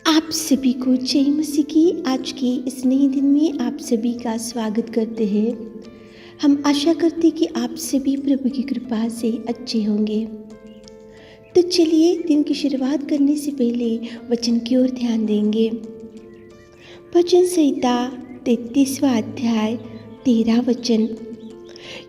आप सभी को जय मसीह की आज के इस नए दिन में आप सभी का स्वागत करते हैं। हम आशा करते हैं कि आप सभी प्रभु की कृपा से अच्छे होंगे। तो चलिए दिन की शुरुआत करने से पहले वचन की ओर ध्यान देंगे। भजन संहिता 33वां अध्याय 13 वचन।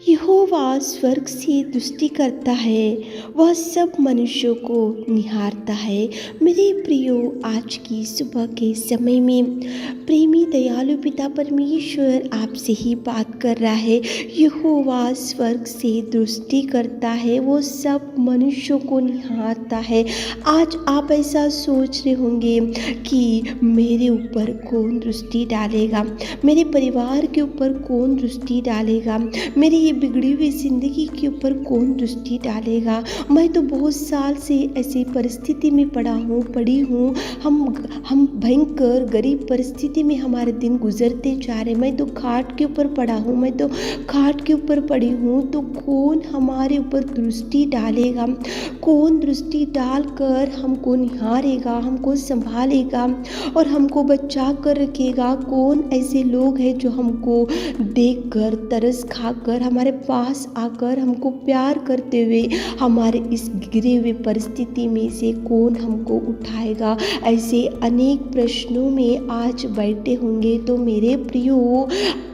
यहोवा स्वर्ग से दृष्टि करता है, वह सब मनुष्यों को निहारता है। मेरे प्रियो, आज की सुबह के समय में प्रेमी दयालु पिता परमेश्वर आपसे ही बात कर रहा है। यहोवा स्वर्ग से दृष्टि करता है, वो सब मनुष्यों को निहारता है। आज आप ऐसा सोच रहे होंगे कि मेरे ऊपर कौन दृष्टि डालेगा, मेरे परिवार के ऊपर कौन दृष्टि डालेगा, मेरी ये बिगड़ी हुई ज़िंदगी के ऊपर कौन दृष्टि डालेगा। मैं तो बहुत साल से ऐसी परिस्थिति में पड़ी हूँ। हम भयंकर गरीब परिस्थिति में हमारे दिन गुजरते जा रहे। मैं तो खाट के ऊपर पड़ा हूँ, मैं तो खाट के ऊपर पड़ी हूँ। तो कौन हमारे ऊपर दृष्टि डालेगा, कौन दृष्टि डालकर हमको निहारेगा, हमको संभालेगा और हमको बचा कर रखेगा। कौन ऐसे लोग हैं जो हमको देखकर तरस खाकर हमारे पास आकर हमको प्यार करते हुए हमारे इस गिरे हुए परिस्थिति में से कौन हमको उठाएगा। ऐसे अनेक प्रश्नों में आज बैठे होंगे। तो मेरे प्रियो,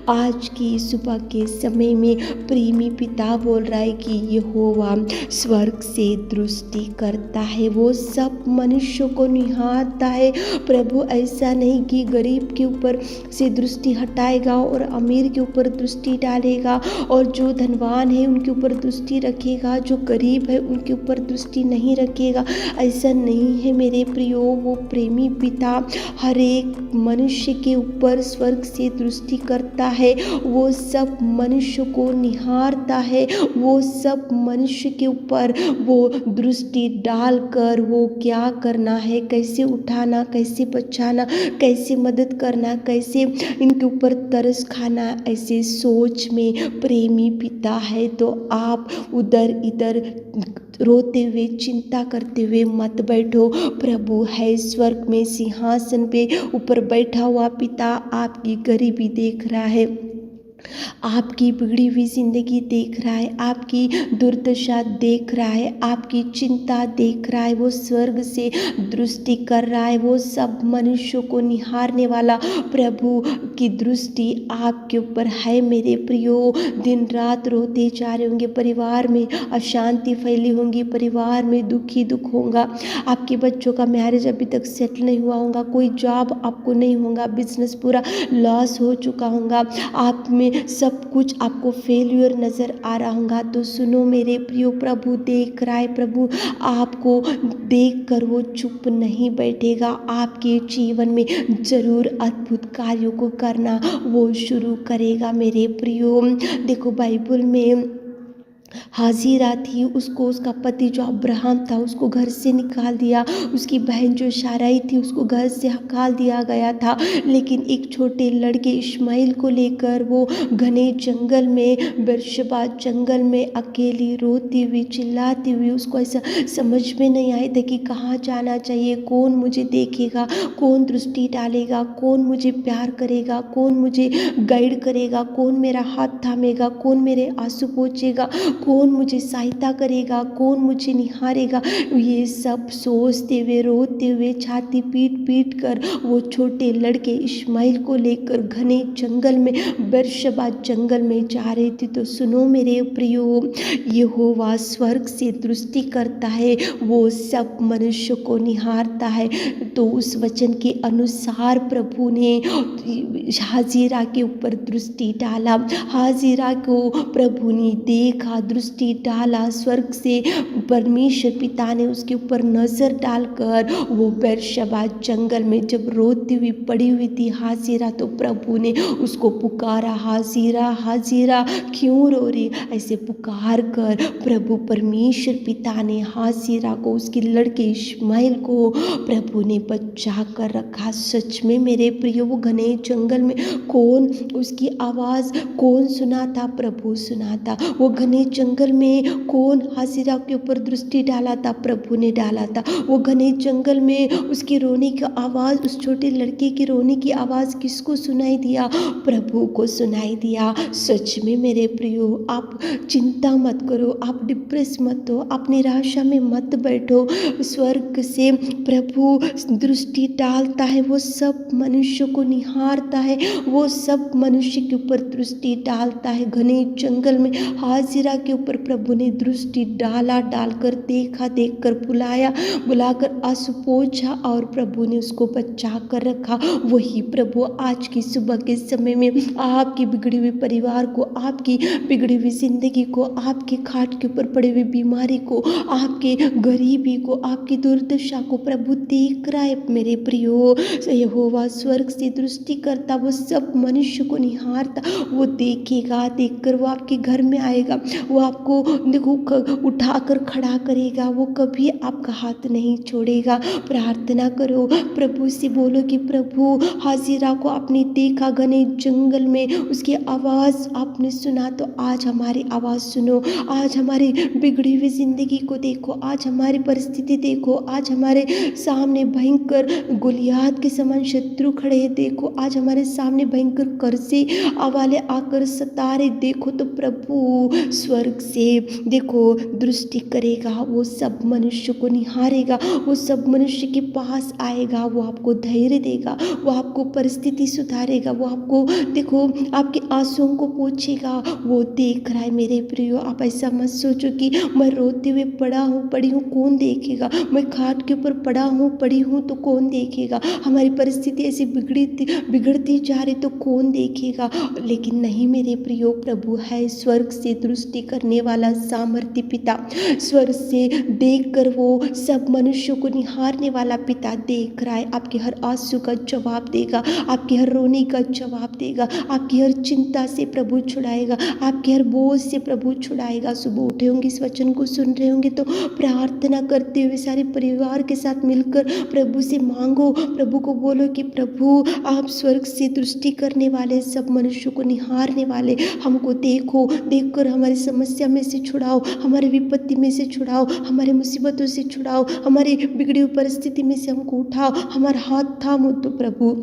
आज की सुबह के समय में प्रेमी पिता बोल रहा है कि यहोवा स्वर्ग से दृष्टि करता है, वो सब मनुष्यों को निहारता है। प्रभु ऐसा नहीं कि गरीब के ऊपर से दृष्टि हटाएगा और अमीर के ऊपर दृष्टि डालेगा, और जो धनवान है उनके ऊपर दृष्टि रखेगा, जो गरीब है उनके ऊपर दृष्टि नहीं रखेगा। ऐसा नहीं है मेरे प्रियो। वो प्रेमी पिता हर एक मनुष्य के ऊपर स्वर्ग से दृष्टि करता है, वो सब मनुष्य को निहारता है, वो सब मनुष्य के ऊपर वो दृष्टि डालकर वो क्या करना है, कैसे उठाना, कैसे बचाना, कैसे मदद करना, कैसे इनके ऊपर तरस खाना, ऐसे सोच में प्रेमी पिता है। तो आप उधर इधर रोते हुए चिंता करते हुए मत बैठो। प्रभु है स्वर्ग में सिंहासन पे ऊपर बैठा हुआ पिता आपकी गरीबी देख रहा है, आपकी बिगड़ी हुई जिंदगी देख रहा है, आपकी दुर्दशा देख रहा है, आपकी चिंता देख रहा है। वो स्वर्ग से दृष्टि कर रहा है। वो सब मनुष्यों को निहारने वाला प्रभु की दृष्टि आपके ऊपर है। मेरे प्रियो, दिन रात रोते जा रहे होंगे, परिवार में अशांति फैली होंगी, परिवार में दुख होगा, आपके बच्चों का मैरिज अभी तक सेटल नहीं हुआ होगा, कोई जॉब आपको नहीं होगा, बिजनेस पूरा लॉस हो चुका होगा, आप में सब कुछ आपको फेल्यूर नज़र आ रहा होगा। तो सुनो मेरे प्रियो, प्रभु देख रहा है। प्रभु आपको देख कर वो चुप नहीं बैठेगा। आपके जीवन में जरूर अद्भुत कार्यों को करना वो शुरू करेगा। मेरे प्रियो, देखो बाइबल में हाजिरा थी, उसको उसका पति जो अब्राहम था उसको घर से निकाल दिया, उसकी बहन जो शाराई थी उसको घर से हकाल दिया गया था। लेकिन एक छोटे लड़के इश्माइल को लेकर वो घने जंगल में, बेर्शेबा जंगल में अकेली रोती हुई चिल्लाती हुई, उसको ऐसा समझ में नहीं आया था कि कहाँ जाना चाहिए, कौन मुझे देखेगा, कौन दृष्टि डालेगा, कौन मुझे प्यार करेगा, कौन मुझे गाइड करेगा, कौन मेरा हाथ थामेगा, कौन मेरे आंसू पोंछेगा, कौन मुझे सहायता करेगा, कौन मुझे निहारेगा। ये सब सोचते हुए रोते हुए छाती पीट कर वो छोटे लड़के इश्माइल को लेकर घने जंगल में, बेर्शेबा जंगल में जा रहे थे। तो सुनो मेरे प्रियो, यहोवा स्वर्ग से दृष्टि करता है, वो सब मनुष्य को निहारता है। तो उस वचन के अनुसार प्रभु ने हाजिरा के ऊपर दृष्टि डाला, हाजिरा को प्रभु ने देखा, दृष्टि डाला। स्वर्ग से परमेश्वर पिता ने उसके ऊपर नजर डालकर वो बेर्शेबा जंगल में जब रोती हुई पड़ी हुई थी हाजिरा, तो प्रभु ने उसको पुकारा, हाजिरा हाजिरा क्यों रो रही। ऐसे पुकार कर प्रभु परमेश्वर पिता ने हाजिरा को, उसके लड़के इश्माइल को प्रभु ने बचा कर रखा। सच में मेरे प्रियो, वो घने जंगल में कौन उसकी आवाज़ कौन सुना था, प्रभु सुना था। वो घने जंगल में कौन हाजिरा के ऊपर दृष्टि डाला था? प्रभु ने डाला था। वो घने जंगल में उसकी रोने की आवाज़, उस छोटे लड़के की रोने की आवाज़ किसको सुनाई दिया? प्रभु को सुनाई दिया। सच में मेरे प्रियो, आप चिंता मत करो, आप डिप्रेस मत हो, आप निराशा में मत बैठो। स्वर्ग से प्रभु दृष्टि डालता है, वो सब मनुष्य को निहारता है, वो सब मनुष्य के ऊपर दृष्टि डालता है। घने जंगल में हाजिरा के ऊपर प्रभु ने दृष्टि डाला, डालकर देखा, देखकर बुलाया, बुलाकर आंसू पोंछा और प्रभु ने उसको बचा कर रखा। वही प्रभु आज की सुबह के समय में आपकी बिगड़ी हुई परिवार को, आपकी बिगड़ी हुई जिंदगी को, आपके खाट के ऊपर पड़ी हुई बीमारी को, आपके गरीबी को, आपकी दुर्दशा को प्रभु देख रहा है मेरे प्रियो। यहोवा स्वर्ग से दृष्टि करता, वो सब मनुष्य को निहारता, वो देखेगा, देखकर वो आपके घर में आएगा, वो आपको देखो उठाकर खड़ा करेगा, वो कभी आपका हाथ नहीं छोड़ेगा। प्रार्थना करो, प्रभु से बोलो कि प्रभु हाजिरा को आपने देखा घने जंगल में, उसकी आवाज़ आपने सुना, तो आज हमारी आवाज़ सुनो, आज हमारी बिगड़ी हुई जिंदगी को देखो, आज हमारी परिस्थिति देखो, आज हमारे सामने भयंकर गोलियात के समान शत्रु खड़े हैं, देखो आज हमारे सामने भयंकर कर्जे वाले आकर सता रहे, देखो तो प्रभु स्वर्ग से देखो दृष्टि करेगा, वो सब मनुष्य को निहारेगा, वो सब मनुष्य के पास आएगा, वो आपको धैर्य देगा, वो आपको परिस्थिति सुधारेगा, वो आपको देखो आपके आंसुओं को पोंछेगा। वो देख रहा है मेरे प्रियो। आप ऐसा मत सोचो कि मैं रोते हुए पड़ी हूँ कौन देखेगा, मैं खाट के ऊपर पड़ा हूँ पड़ी हूँ तो कौन देखेगा, हमारी परिस्थिति ऐसी बिगड़ती जा रही तो कौन देखेगा। लेकिन नहीं मेरे प्रियो, प्रभु है स्वर्ग से दृष्टि करने वाला सामर्थ्य पिता, स्वर्ग से देखकर वो सब मनुष्यों को निहारने वाला पिता देख रहा है। आपके हर आंसू का जवाब देगा, आपके हर रोने का जवाब देगा, आपकी हर चिंता से प्रभु छुड़ाएगा, आपके हर बोझ से प्रभु छुड़ाएगा। सुबह उठे होंगे, इस वचन को सुन रहे होंगे तो प्रार्थना करते हुए सारे परिवार के साथ मिलकर प्रभु से मांगो, प्रभु को बोलो कि प्रभु आप स्वर्ग से दृष्टि करने वाले, सब मनुष्यों को निहारने वाले, हमको देखो, देखकर हमारी समस्या में से छुड़ाओ, हमारी विपत्ति में से छुड़ाओ, हमारे मुसीबतों से छुड़ाओ, हमारी बिगड़ी हुई परिस्थिति में से हमको उठाओ, हमारा हाथ थामो तो प्रभु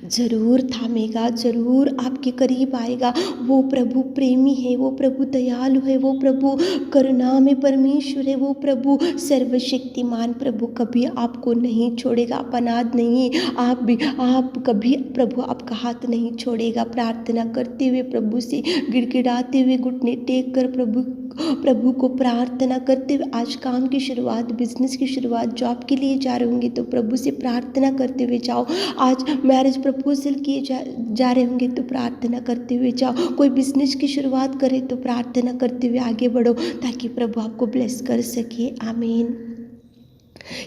जरूर थामेगा, जरूर आपके करीब आएगा। वो प्रभु प्रेमी है, वो प्रभु दयालु है, वो प्रभु करुणा में परमेश्वर है, वो प्रभु सर्वशक्तिमान प्रभु कभी आपको नहीं छोड़ेगा, आप अनाथ नहीं है, आप कभी प्रभु आपका हाथ नहीं छोड़ेगा। प्रार्थना करते हुए प्रभु से गिड़गिड़ाते हुए घुटने टेक कर प्रभु को प्रार्थना करते हुए आज काम की शुरुआत, बिजनेस की शुरुआत, जॉब के लिए जा रहे होंगे तो प्रभु से प्रार्थना करते हुए जाओ। आज मैरिज प्रपोजल किए जा रहे होंगे तो प्रार्थना करते हुए जाओ। कोई बिजनेस की शुरुआत करे तो प्रार्थना करते हुए आगे बढ़ो ताकि प्रभु आपको ब्लेस कर सके। आमीन।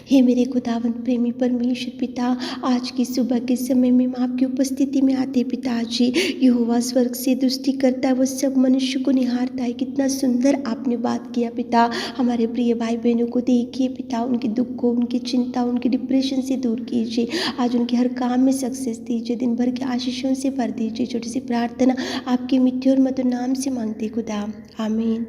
हे मेरे खुदावंत प्रेमी परमेश्वर पिता, आज की सुबह के समय में मैं आपकी उपस्थिति में आते पिताजी, यहोवा स्वर्ग से दृष्टि करता है, वो सब मनुष्य को निहारता है। कितना सुंदर आपने बात किया पिता। हमारे प्रिय भाई बहनों को देखिए पिता, उनके दुख को, उनकी चिंता, उनकी डिप्रेशन से दूर कीजिए। आज उनके हर काम में सक्सेस दीजिए, दिन भर के आशीषों से भर दीजिए। छोटी सी प्रार्थना आपके मिट्टी और मधुर नाम से मांगते खुदा, आमीन।